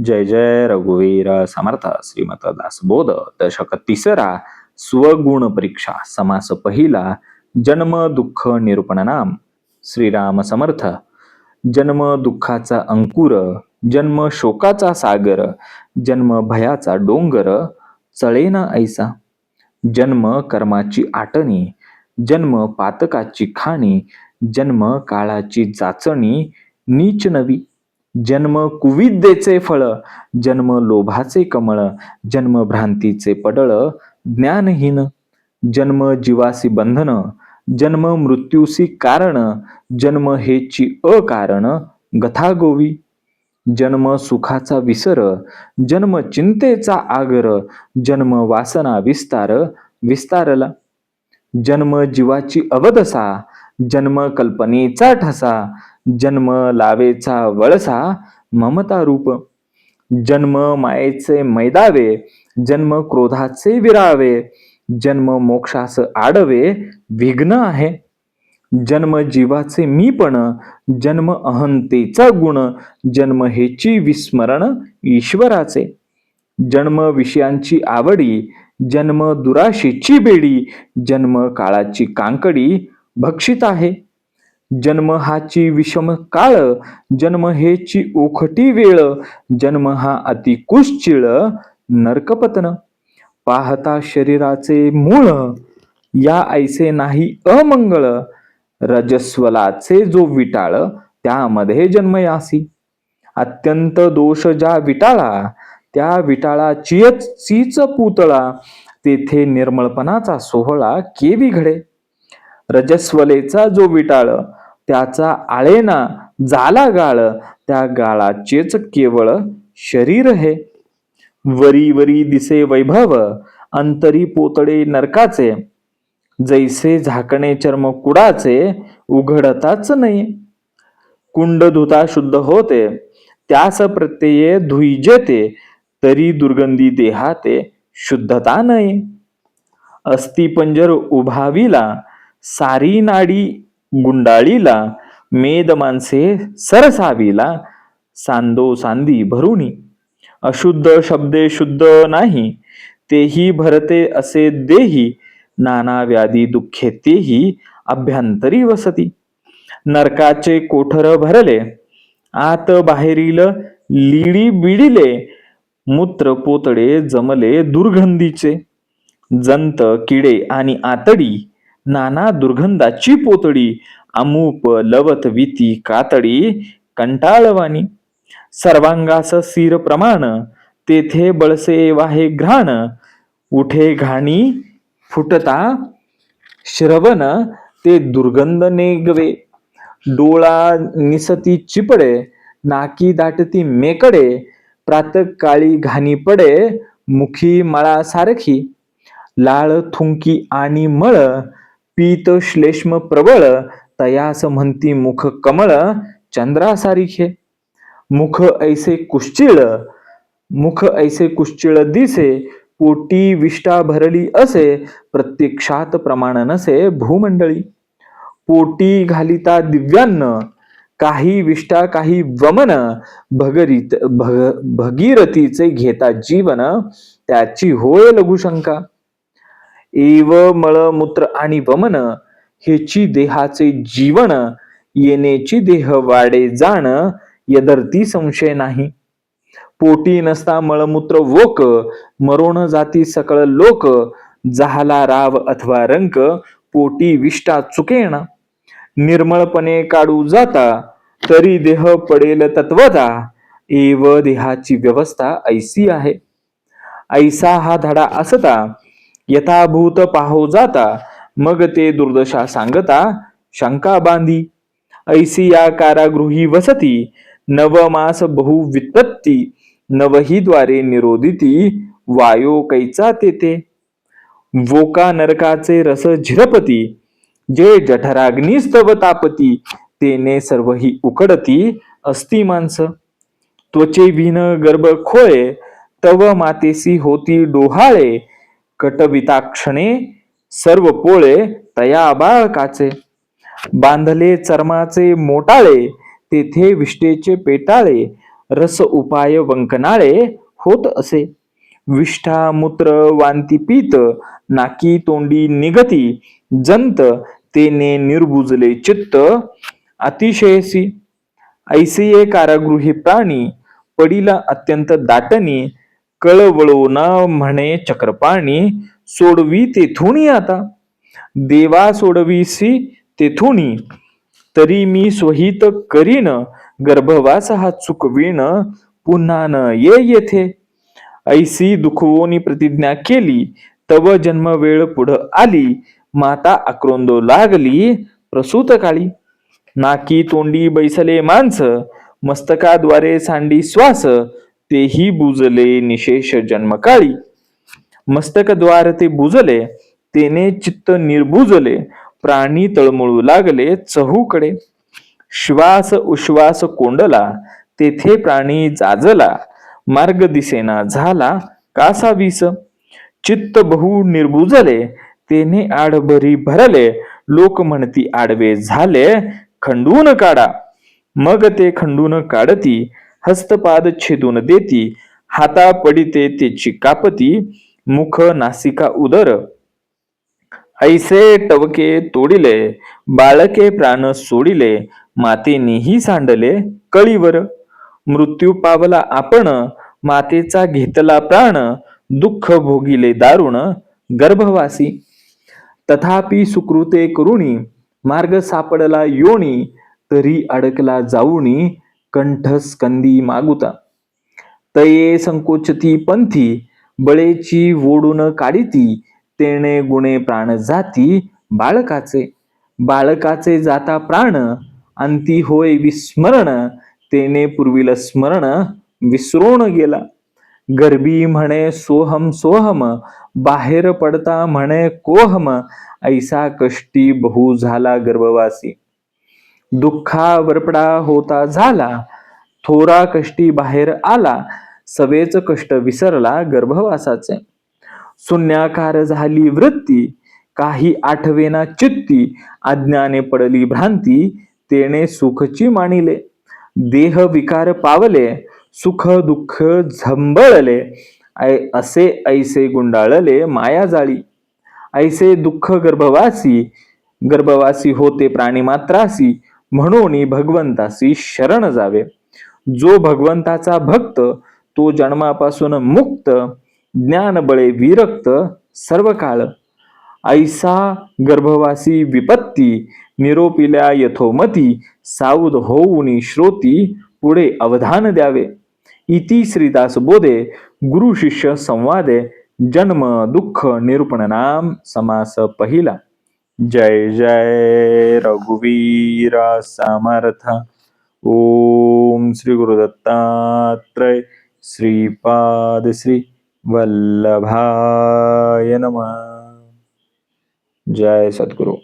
जय जय रघुवीर समर्थ श्रीमत दासबोध दशक तिसरा स्वगुण परीक्षा समास पहिला जन्म दुःख निरूपण नाम श्रीराम समर्थ. जन्म दुःखाचा अंकुर, जन्म शोकाचा सागर, जन्म भयाचा डोंगर, चळेना ऐसा. जन्म कर्माची आटणी, जन्म पातकाची खाणी, जन्म काळाची चाचणी नीच नवी. जन्म कुविद्येचे फळ, जन्म लोभाचे कमळ, जन्म भ्रांतीचे पडळ ज्ञानहीन. जन्म जीवासी बंधन, जन्म मृत्यूसी कारण, जन्म हेची अकारण गथागोवी. जन्म सुखाचा विसर, जन्म चिंतेचा आगर, जन्म वासना विस्तार विस्तारला. जन्म जीवाची अवदसा, जन्म कल्पनेचा ठसा, जन्म लावेचा वळसा ममता रूप. जन्म मायेचे मैदावे, जन्म क्रोधाचे विरावे, जन्म मोक्षास आडवे विघ्न आहे. जन्म जीवाचे मीपण, जन्म अहंतेचा गुण, जन्म हेची विस्मरण ईश्वराचे. जन्म विषयांची आवडी, जन्म दुराशेची बेडी, जन्म काळाची कांकडी भक्षित आहे. जन्म हाची विषम काळ, जन्म हेची ओखटी वेळ, जन्म हा अति कुश्चिळ नरकपतन. पाहता शरीराचे मूळ, या ऐसे नाही अमंगळ, रजस्वलाचे जो विटाळ त्यामध्ये जन्मयासी. अत्यंत दोष ज्या विटाळा, त्या विटाळाचीच पुतळा, तेथे निर्मळपणाचा सोहळा केवी घडे. रजस्वलेचा जो विटाळ, त्याचा आळेना झाला गाळ, त्या गाळाचेच केवळ शरीर हे. वरी वरी दिसे वैभव, अंतरी पोतडे नरकाचे, जैसे झाकणे चर्म कुडाचे उघडताच नाही. कुंड धुता शुद्ध होते, त्यास प्रत्यये धुईजेते, तरी दुर्गंधी देहाते शुद्धता नाही. अस्थिपंजर उभाविला, सारी नाडी गुंडाळीला, मेद माणसे सरसाविला, सांदो सांदी भरुणी. अशुद्ध शब्दे शुद्ध नाही, तेही भरते असे देही, नाना व्याधी दुःखे तेही अभ्यंतरी वसती. नरकाचे कोठर भरले, आत बाहेरील लिडी बिडिले, मूत्र पोतडे जमले दुर्गंधीचे. जंत किडे आणि आतडी, नाना दुर्गंधाची पोतडी, अमूप लवत विती कातडी कंटाळवाणी. सर्वांगास सिर प्रमाण, तेथे बळसे वाहे घ्राण, उठे घाणी फुटता श्रवण, ते दुर्गंध नेगवे. डोळा निसती चिपडे, नाकी दाटती मेकडे, प्रातकाळी घाणी पडे मुखी मळा सारखी. लाळ थुंकी आणि मळ, पीत श्लेष्म प्रबळ, तयास म्हणती मुख कमळ चंद्रासारिखे. मुख ऐसे कुश्चिळ दिसे, पोटी विष्ठा भरली असे, प्रत्यक्षात प्रमाण नसे भूमंडळी. पोटी घालिता दिव्यान्न, काही विष्ठा काही वमन, भगीरथीचे घेता जीवन, त्याची होय लघुशंका. एव मळमूत्र आणि वमन, हेची देहाचे जीवन, येण्याची देह वाढे जाण, यदर्थी संशय नाही. पोटी नसता मळमूत्र वोक, मरोण जाती सकळ लोक, झाला राव अथवा रंक, पोटी विष्ठा चुकेना. निर्मळपणे काढू जाता, तरी देह पडेल तत्वता, एव देहाची व्यवस्था ऐसी आहे. ऐसा हा धडा असता, यथाभूत पाहो जाता, मग ते दुर्दशा सांगता शंका बांधी. ऐसी या कारागृही वसती, नवमास बहु वित्पत्ती, नवही द्वारे निरोधिती, वायो कैचा तेथे. वोका नरकाचे रस झिरपती, जे जठराग्निस्तव तापती, तेने सर्वही उकडती असती माणस. त्वचे विन गर्भ खोळे, तव मातेसी होती डोहाळे, कटविताक्षणे सर्व पोळे तया बाळकाचे. बांधले चर्माचे मोटाळे, तेथे विष्ठेचे पेटाळे, रस उपाय वंकनाळे होत असे. विष्ठा मूत्र वांती पीत नाकी तोंडी निगती जंत तेने निर्बुजले चित्त अतिशयसी. ऐसिये कारागृही प्राणी पडिला अत्यंत दाटणी कळवळो न म्हणे चक्रपाणी सोडवी तेथुनी आता. देवा सोडवीसी तेथुनी तरी मी स्वहित करीन गर्भवास हा चुकवीन पुन्हा न ये येथे. ऐसी दुखवोनी प्रतिज्ञा केली तव जन्म वेळ पुढं आली माता आक्रोंदो लागली प्रसूत काळी. नाकी तोंडी बैसले माणस मस्तकाद्वारे सांडी श्वास तेही बुजले निशेष जन्मकाळी. मस्तकद्वार ते बुजले तेने चित्त निर्बुजले प्राणी तळमळू लागले चहूकडे. श्वास उश्वास कोंडला तेथे प्राणी जाजला मार्ग दिसेना झाला कासा विस. चित्त बहु निर्बुजले तेने आडभरी भरले लोक म्हणती आडवे झाले खंडून काढा. मग ते खंडून काढती हस्तपाद छेदून देती हाता पडिते तेची कापती मुख नासिका उदर. ऐसे टवके तोडिले बाळके प्राण सोडिले मातेनेही सांडले कळीवर. मृत्यू पावला आपण मातेचा घेतला प्राण दुःख भोगिले दारुण गर्भवासी. तथापि सुकृते करुणी मार्ग सापडला योनी तरी अडकला जाऊनी कंठस्कंदी मागुता. तये संकोचती पंथी बळेची वोडून काढिती तेणे गुणे प्राण जाती बाळकाचे. बाळकाचे जाता प्राण अंती होय विस्मरण तेने पूर्वील स्मरण विसरून गेला. गर्भी म्हणे सोहम सोहम बाहेर पडता म्हणे कोहम ऐसा कष्टी बहु झाला गर्भवासी. दुःखा वरपडा होता झाला थोरा कष्टी बाहेर आला सवेच कष्ट विसरला गर्भवासाचे. शून्याकार झाली वृत्ती काही आठवेना चित्ती अज्ञाने पडली भ्रांती तेने सुखची मानिले. देह विकार पावले सुख दुःख झंबळले असे ऐसे गुंडाळले माया जाळी. ऐसे दुःख गर्भवासी होते प्राणी मात्रासी म्हणून भगवंतासी शरण जावे. जो भगवंताचा भक्त तो जन्मापासून मुक्त ज्ञान बळे विरक्त सर्व काळ. ऐसा गर्भवासी विपत्ती निरोपिल्या यथोमती सावध होऊनी श्रोती पुढे अवधान द्यावे. इति श्रीदास बोधे गुरु शिष्य संवादे जन्म दुःख निरूपण नाम समास पहिला. जय जय रघुवीरा समर्थ. ओम श्री गुरुदत्तात्रय श्रीपाद श्री वल्लभाय नमः. जय सद्गुरु.